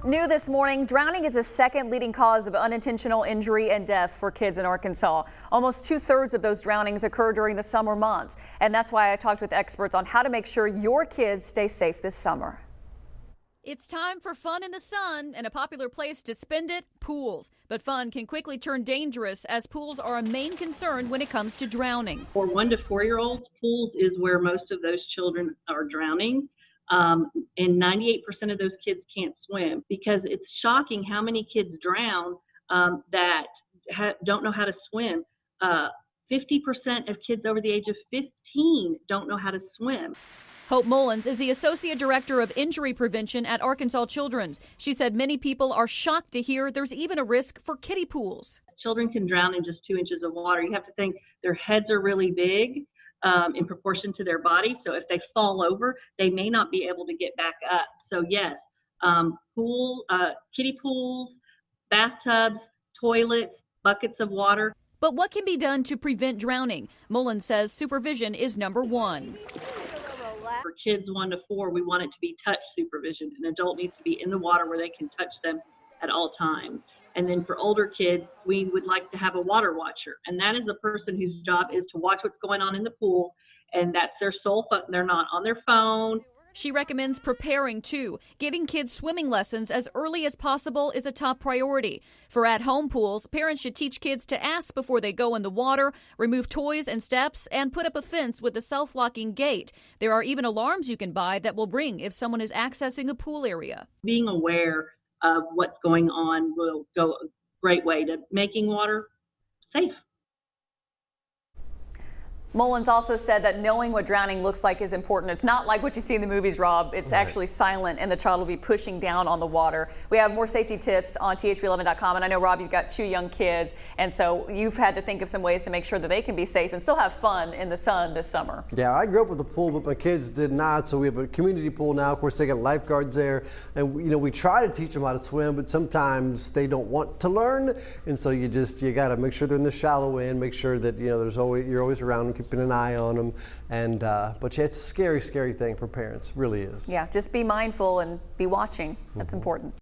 New this morning, drowning is the second leading cause of unintentional injury and death for kids in Arkansas. Almost 2/3 of those drownings occur during the summer months. And that's why I talked with experts on how to make sure your kids stay safe this summer. It's time for fun in the sun, and a popular place to spend it, pools. But fun can quickly turn dangerous as pools are a main concern when it comes to drowning. For 1 to 4-year-olds, pools is where most of those children are drowning. And 98% of those kids can't swim, because it's shocking how many kids drown that don't know how to swim. 50% of kids over the age of 15 don't know how to swim. Hope Mullins is the Associate Director of Injury Prevention at Arkansas Children's. She said many people are shocked to hear there's even a risk for kiddie pools. Children can drown in just 2 inches of water. You have to think their heads are really big in proportion to their body. So if they fall over, they may not be able to get back up. So yes, kiddie pools, bathtubs, toilets, buckets of water. But what can be done to prevent drowning? Mullins says supervision is number one. For kids 1 to 4, we want it to be touch supervision. An adult needs to be in the water where they can touch them at all times. And then for older kids, we would like to have a water watcher. And that is a person whose job is to watch what's going on in the pool. And that's their sole function. They're not on their phone. She recommends preparing too. Getting kids swimming lessons as early as possible is a top priority. For at-home pools, parents should teach kids to ask before they go in the water, remove toys and steps, and put up a fence with a self-locking gate. There are even alarms you can buy that will ring if someone is accessing a pool area. Being aware of what's going on will go a great way to making water safe. Mullins also said that knowing what drowning looks like is important. It's not like what you see in the movies, Rob. It's actually silent, and the child will be pushing down on the water. We have more safety tips on THB11.com, and I know, Rob, you've got 2 young kids, and so you've had to think of some ways to make sure that they can be safe and still have fun in the sun this summer. Yeah, I grew up with a pool, but my kids did not, so we have a community pool now. Of course, they got lifeguards there, and we try to teach them how to swim, but sometimes they don't want to learn, and so you got to make sure they're in the shallow end, make sure that you're always around, keeping an eye on them, and but yeah, it's a scary thing for parents. It really is. Yeah, just be mindful and be watching. That's important.